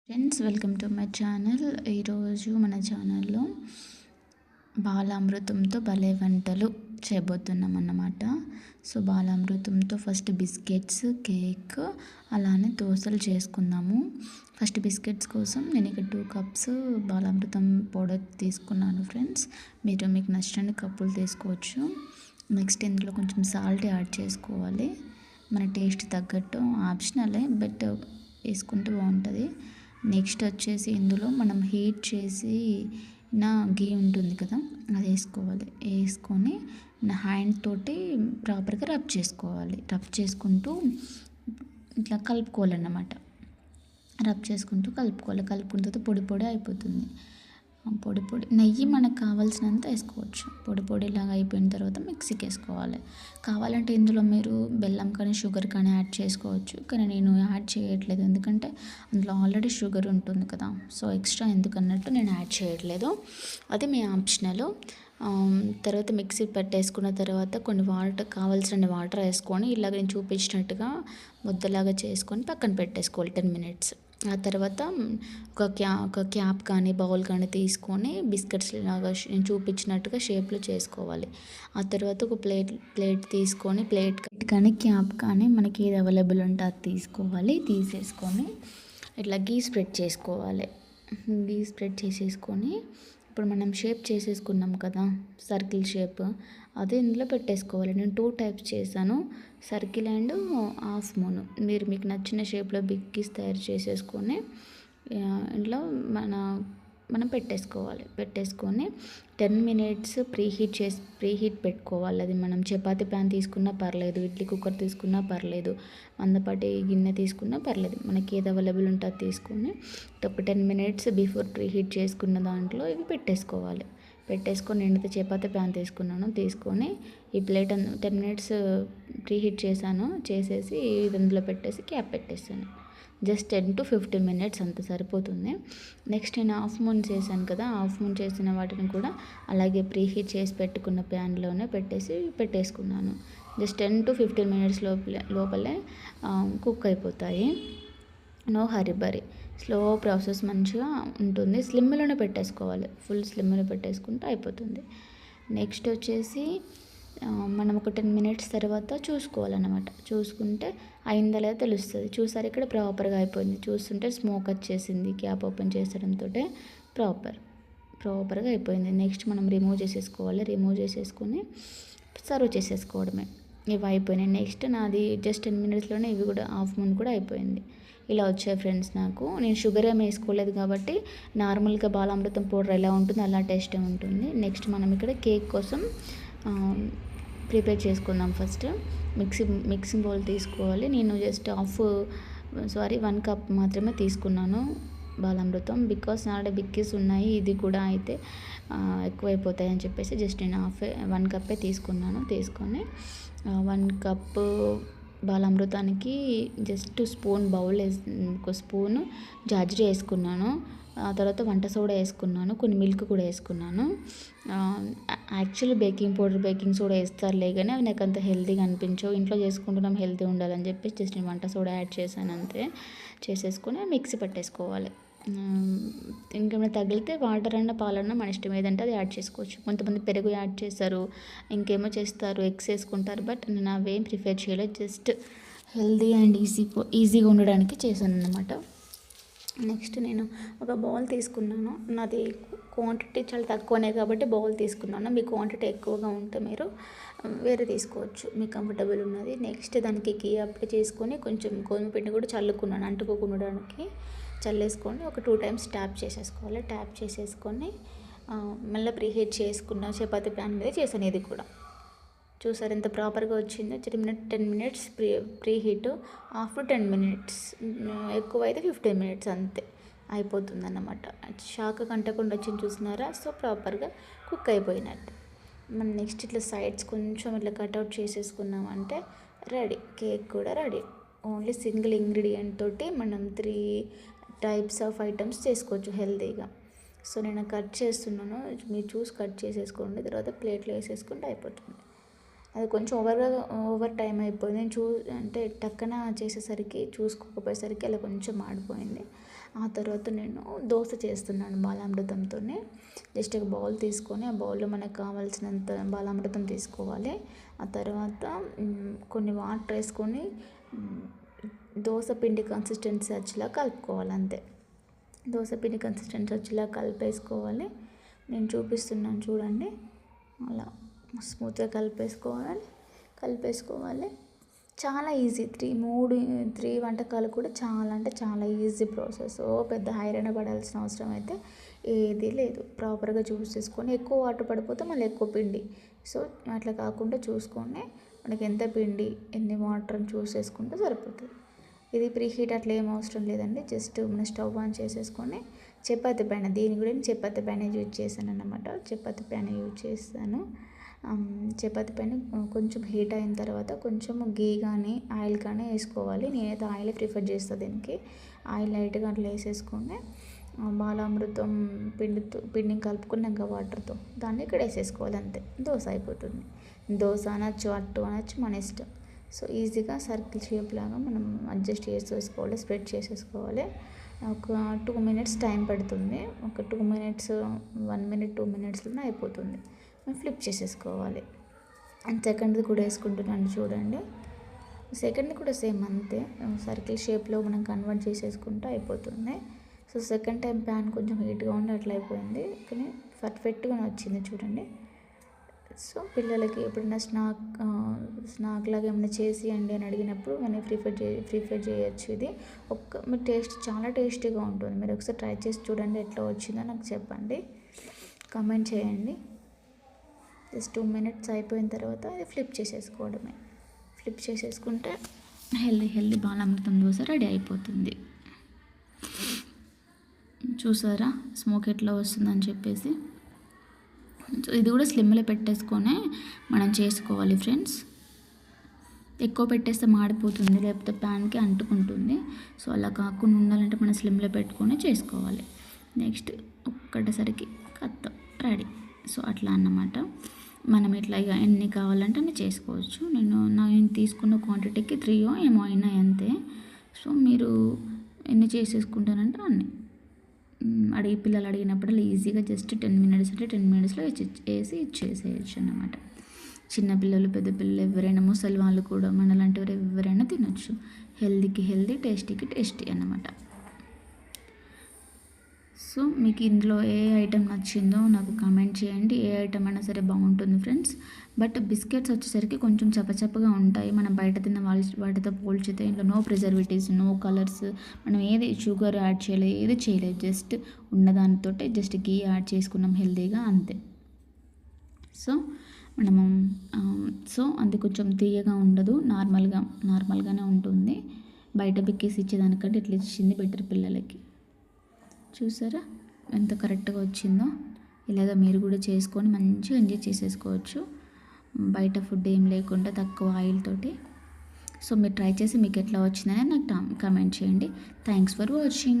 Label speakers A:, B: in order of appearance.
A: Friends, welcome to my channel. ఈరోజు మన ఛానల్లో బాలామృతంతో భలే వంటలు చేయబోతున్నాం అన్నమాట. సో బాలామృతంతో ఫస్ట్ బిస్కెట్స్, కేక్, అలానే దోశలు చేసుకుందాము. ఫస్ట్ బిస్కెట్స్ కోసం నేను ఇక్కడ 2 కప్స్ బాలామృతం పౌడర్ తీసుకున్నాను ఫ్రెండ్స్. మీకు నచ్చిన కప్పులు తీసుకోవచ్చు. నెక్స్ట్ ఇందులో కొంచెం సాల్ట్ యాడ్ చేసుకోవాలి. మన టేస్ట్ తగ్గట్టు, ఆప్షనలే, బట్ వేసుకుంటే బాగుంటుంది. నెక్స్ట్ వచ్చేసి ఇందులో మనం హీట్ చేసి గీ ఉంటుంది కదా, అది వేసుకోవాలి. వేసుకొని హ్యాండ్ తోటి ప్రాపర్గా రబ్ చేసుకోవాలి. రబ్ చేసుకుంటూ ఇట్లా కలుపుకోవాలన్నమాట. రబ్ చేసుకుంటూ కలుపుకున్న తర్వాత పొడి పొడి అయిపోతుంది. పొడి నెయ్యి మనకు కావాల్సినంత వేసుకోవచ్చు. పొడి లాగా అయిపోయిన తర్వాత మిక్సీకి వేసుకోవాలి. కావాలంటే ఇందులో మీరు బెల్లం కానీ షుగర్ కానీ యాడ్ చేసుకోవచ్చు, కానీ నేను యాడ్ చేయట్లేదు, ఎందుకంటే అందులో ఆల్రెడీ షుగర్ ఉంటుంది కదా. సో ఎక్స్ట్రా ఎందుకన్నట్టు నేను యాడ్ చేయట్లేదు. అది మీ ఆప్షనల్. తర్వాత మిక్సీ పెట్టేసుకున్న తర్వాత కొన్ని కావాల్సిన వాటర్ వేసుకొని ఇలాగ నేను చూపించినట్టుగా ముద్దలాగా చేసుకొని పక్కన పెట్టేసుకోవాలి 10 minutes. ఆ తర్వాత ఒక క్యాప్ కానీ బౌల్ కానీ తీసుకొని బిస్కెట్స్ లాగా నేను చూపించినట్టుగా షేప్లో చేసుకోవాలి. ఆ తర్వాత ఒక ప్లేట్ తీసుకొని ప్లేట్ కానీ క్యాప్ కానీ మనకి ఏది అవైలబుల్ ఉంటే అది తీసేసుకొని ఇట్లా గీ స్ప్రెడ్ చేసుకోవాలి. గీ స్ప్రెడ్ చేసేసుకొని ఇప్పుడు మనం షేప్ చేసేసుకున్నాం కదా, సర్కిల్ షేప్, అదే ఇందులో పెట్టేసుకోవాలి. నేను 2 types చేశాను, సర్కిల్ అండ్ హాఫ్ మూన్. మీకు నచ్చిన షేప్లో బిగ్గీస్ తయారు చేసేసుకొని ఇంట్లో మనం పెట్టేసుకొని 10 minutes ప్రీహీట్ పెట్టుకోవాలి. అది మనం చపాతీ ప్యాన్ తీసుకున్నా పర్లేదు, ఇడ్లీ కుక్కర్ తీసుకున్నా పర్లేదు, మందపాటి గిన్నె తీసుకున్నా పర్లేదు, మనకి ఏది అవైలబుల్ ఉంటే అది తీసుకొని ఒక 10 minutes బిఫోర్ ప్రీహీట్ చేసుకున్న దాంట్లో ఇవి పెట్టేసుకొని నేనైతే చపాతీ ప్యాన్ తీసుకొని ఈ ప్లేట్ 10 minutes ప్రీహీట్ చేసేసి ఇది అందులో పెట్టేసి క్యాప్ పెట్టేసాను. జస్ట్ 10 to 15 minutes అంత సరిపోతుంది. నెక్స్ట్ నేను హాఫ్ మూన్ చేశాను కదా, హాఫ్ మూన్ చేసిన వాటిని కూడా అలాగే ప్రీహీట్ చేసి పెట్టుకున్న ప్యాన్లోనే పెట్టేసుకున్నాను. జస్ట్ 10 to 15 minutes లోపలే కుక్ అయిపోతాయి. నో హరిబరి, స్లో ప్రాసెస్ మంచిగా ఉంటుంది. స్లిమ్లోనే పెట్టేసుకోవాలి, ఫుల్ స్లిమ్లో పెట్టేసుకుంటే అయిపోతుంది. నెక్స్ట్ వచ్చేసి మనం ఒక 10 minutes తర్వాత చూసుకోవాలన్నమాట. చూసుకుంటే అయిందా లేదా తెలుస్తుంది. చూసారు, ఇక్కడ ప్రాపర్గా అయిపోయింది. చూస్తుంటే స్మోక్ వచ్చేసింది. క్యాప్ ఓపెన్ చేసడంతో ప్రాపర్గా అయిపోయింది. నెక్స్ట్ మనం రిమూవ్ చేసేసుకొని సర్వ్ చేసేసుకోవడమే. ఇవి అయిపోయినాయి. నెక్స్ట్ నాది జస్ట్ 10 minutesలోనే ఇవి కూడా హాఫ్ మూన్ కూడా అయిపోయింది. ఇలా వచ్చాయి ఫ్రెండ్స్. నేను షుగర్ ఏమి వేసుకోలేదు కాబట్టి నార్మల్గా బాలామృతం పౌడర్ ఎలా ఉంటుందో అలా టేస్ట్ ఉంటుంది. నెక్స్ట్ మనం ఇక్కడ కేక్ కోసం ప్రిపేర్ చేసుకుందాం. ఫస్ట్ మిక్సింగ్ బౌల్ తీసుకోవాలి. నేను జస్ట్ 1 cup మాత్రమే తీసుకున్నాను బాలామృతం, బికాస్ నాడే బిక్కీస్ ఉన్నాయి, ఇది కూడా అయితే ఎక్కువైపోతాయి అని చెప్పేసి జస్ట్ నేను 1 cup తీసుకొని 1 cup బాలామృతానికి జస్ట్ ఒక స్పూన్ జాజిరి వేసుకున్నాను. ఆ తర్వాత వంట సోడా వేసుకున్నాను, కొన్ని మిల్క్ కూడా వేసుకున్నాను. యాక్చువల్లీ బేకింగ్ సోడా వేస్తారులే, కానీ అవి నాకు అంత హెల్తీగా అనిపించవు. ఇంట్లో చేసుకుంటున్నాం, హెల్తీ ఉండాలని చెప్పేసి జస్ట్ నేను వంట సోడా యాడ్ చేశాను అంతే. చేసేసుకొని మిక్సీ పట్టేసుకోవాలి. ఇంకేమైనా తగిలితే వాటర్ అన్న పాలన్నా మన ఇష్టం ఏదంటే అది యాడ్ చేసుకోవచ్చు. కొంతమంది పెరుగు యాడ్ చేస్తారు, ఇంకేమో చేస్తారు, ఎగ్స్ వేసుకుంటారు, బట్ నేను అవేం ప్రిఫర్ చేయలేదు. జస్ట్ హెల్తీ అండ్ ఈజీగా ఉండడానికి చేశాను అన్నమాట. నెక్స్ట్ నేను ఒక బౌల్ తీసుకున్నాను. నాది క్వాంటిటీ చాలా తక్కువనే కాబట్టి బౌల్ తీసుకున్నాను. మీ క్వాంటిటీ ఎక్కువగా ఉంటే మీరు వేరే తీసుకోవచ్చు, మీకు కంఫర్టబుల్ ఉన్నది. నెక్స్ట్ దానికి గీ అప్లై చేసుకొని కొంచెం గోధుమ పిండి కూడా చల్లుకున్నాను, అంటుకోకుండా చల్లేసుకొని ఒక 2 times ట్యాప్ చేసేసుకొని మళ్ళీ ప్రీహీట్ చేసుకున్న చపాతీ ప్యాన్ మీద చేశాను. ఇది కూడా చూసారు ఎంత ప్రాపర్గా వచ్చిందో. 10 minutes ప్రీహీట్, ఆఫ్టర్ 10 minutes, ఎక్కువైతే 15 minutes అంతే అయిపోతుంది అన్నమాట. షాక్ కంటకుండా వచ్చింది చూసినారా. సో ప్రాపర్గా కుక్ అయిపోయినట్టు. మనం నెక్స్ట్ ఇట్లా సైడ్స్ కొంచెం ఇట్లా కట్అవుట్ చేసేసుకున్నామంటే రెడీ, కేక్ కూడా రెడీ. ఓన్లీ సింగిల్ ఇంగ్రీడియంట్ తోటి మనం 3 types ఆఫ్ ఐటమ్స్ చేసుకోవచ్చు హెల్తీగా. సో నేను కట్ చేస్తున్నాను, మీరు చూసి కట్ చేసేసుకోండి. తర్వాత ప్లేట్లో వేసేసుకుంటే అయిపోతుంది. అది కొంచెం ఓవర్ టైం అయిపోయింది. అంటే టక్కన చేసేసరికి చూసుకోకపోయేసరికి అలా కొంచెం మాడిపోయింది. ఆ తర్వాత నేను దోశ చేస్తున్నాను బాలామృతంతోనే. జస్ట్ ఒక బౌల్ తీసుకొని ఆ బౌల్లో మనకు కావాల్సినంత బాలామృతం తీసుకోవాలి. ఆ తర్వాత కొన్ని వాటర్ వేసుకొని దోశ పిండి కన్సిస్టెన్సీ వచ్చేలా కలుపుకోవాలి అంతే. దోశ పిండి కన్సిస్టెన్సీ వచ్చేలా కలిపేసుకోవాలి. నేను చూపిస్తున్నాను చూడండి, అలా స్మూత్గా కలిపేసుకోవాలి. చాలా ఈజీ. త్రీ వంటకాలు కూడా చాలా అంటే చాలా ఈజీ ప్రాసెస్. పెద్ద ఐరన్ పడాల్సిన అవసరం అయితే ఏదీ లేదు. ప్రాపర్గా చూసేసుకొని ఎక్కువ వాటర్ పడిపోతే మళ్ళీ ఎక్కువ పిండి. సో అట్లా కాకుండా చూసుకొని మనకి ఎంత పిండి ఎన్ని వాటర్ అని చూసేసుకుంటే సరిపోతుంది. ఇది ప్రీ హీట్ అట్లా ఏం అవసరం లేదండి. జస్ట్ మన స్టవ్ ఆన్ చేసేసుకొని చపాతీ ప్యాన్, దీని కూడా నేను చపాతీ ప్యాన్ యూజ్ చేశాను అన్నమాట. చపాతీ ప్యాన్ యూజ్ చేస్తాను. చపాతీ పైన కొంచెం హీట్ అయిన తర్వాత కొంచెం గీ కానీ ఆయిల్ కానీ వేసుకోవాలి. నేనైతే ఆయిల్ ప్రిఫర్ చేస్తాను దీనికి. ఆయిల్ లైట్గా అట్లా వేసేసుకొని బాలామృతం పిండిని కలుపుకున్నాక వాటర్తో దాన్ని ఇక్కడ వేసేసుకోవాలి అంతే. దోశ అయిపోతుంది. దోశ అనొచ్చు, అట్టు అనొచ్చు, మన ఇష్టం. సో ఈజీగా సర్కిల్ షేప్ లాగా మనం అడ్జస్ట్ చేసేసుకోవాలి, స్ప్రెడ్ చేసేసుకోవాలి. ఒక 2 minutes టైం పడుతుంది. ఒక 2 minutes 1 minute 2 minutesలోనే అయిపోతుంది. ఫ్లిప్ చేసేసుకోవాలి. అండ్ సెకండ్ది కూడా వేసుకుంటున్నాను చూడండి. సెకండ్ది కూడా సేమ్ అంతే, సర్కిల్ షేప్లో మనం కన్వర్ట్ చేసేసుకుంటే అయిపోతుంది. సో సెకండ్ టైం ప్యాన్ కొంచెం హీట్గా ఉండి అట్లా అయిపోయింది, కానీ పర్ఫెక్ట్గా వచ్చింది చూడండి. సో పిల్లలకి ఎప్పుడైనా స్నాక్ లాగా ఏమైనా చేసి అండి అని అడిగినప్పుడు మనం ప్రిఫర్ చేయొచ్చు. ఇది మీ టేస్ట్ చాలా టేస్టీగా ఉంటుంది. మీరు ఒకసారి ట్రై చేసి చూడండి, ఎట్లా వచ్చిందో నాకు చెప్పండి, కామెంట్ చేయండి. జస్ట్ 2 minutes అయిపోయిన తర్వాత ఇది ఫ్లిప్ చేసేసుకోవడమే. ఫ్లిప్ చేసేసుకుంటే హెల్దీ బాలామృతం దోశ రెడీ అయిపోతుంది. చూసారా స్మోక్ ఎట్లా వస్తుందని చెప్పేసి. సో ఇది కూడా స్లిమ్లో పెట్టేసుకొని మనం చేసుకోవాలి ఫ్రెండ్స్. ఎక్కువ పెట్టేస్తే మాడిపోతుంది, లేకపోతే ప్యాన్కి అంటుకుంటుంది. సో అలా కాకుండా ఉండాలంటే మనం స్లిమ్లో పెట్టుకొని చేసుకోవాలి. నెక్స్ట్ ఒక్కటేసరికి కత్తం రెడీ. సో అట్లా అన్నమాట. మనం ఇట్లా ఇక ఎన్ని కావాలంటే అన్ని చేసుకోవచ్చు. నేను తీసుకున్న క్వాంటిటీకి 3 ఏమో అయినాయి అంతే. సో మీరు ఎన్ని చేసేసుకుంటారంటే అన్ని పిల్లలు అడిగినప్పుడు ఈజీగా జస్ట్ 10 minutes అంటే 10 minutesలో వేసి ఇచ్చేసేయచ్చు అన్నమాట. చిన్నపిల్లలు, పెద్ద పిల్లలు, ఎవరైనా ముసలి వాళ్ళు కూడా మనలాంటి వారు ఎవరైనా తినొచ్చు. హెల్దీకి హెల్దీ, టేస్టీకి టేస్టీ అన్నమాట. సో మీకు ఇందులో ఏ ఐటెం నచ్చిందో నాకు కామెంట్ చేయండి. ఏ ఐటెం అయినా సరే బాగుంటుంది ఫ్రెండ్స్. బట్ బిస్కెట్స్ వచ్చేసరికి కొంచెం చప్పచప్పగా ఉంటాయి. మనం బయట తిన్న వాటితో పోల్చితే ఇంట్లో నో ప్రిజర్వేటివ్స్, నో కలర్స్, మనం ఏది షుగర్ యాడ్ చేయలేదు, ఏది చేయలేదు. జస్ట్ ఉన్నదానితో జస్ట్ గీ యాడ్ చేసుకున్నాం హెల్దీగా అంతే. సో మనము అది కొంచెం తీయగా ఉండదు, నార్మల్గానే ఉంటుంది. బయట బిక్కేసి ఇచ్చేదానికంటే ఇట్లా ఇచ్చింది బెటర్ పిల్లలకి. చూసారా ఎంత కరెక్ట్గా వచ్చిందో. ఇలాగ మీరు కూడా చేసుకొని మంచిగా ఎంజాయ్ చేసేసుకోవచ్చు, బయట ఫుడ్ ఏం లేకుండా తక్కువ ఆయిల్ తోటి. సో మీరు ట్రై చేసి మీకు ఎట్లా వచ్చిందని నాకు కామెంట్ చేయండి. Thanks for watching.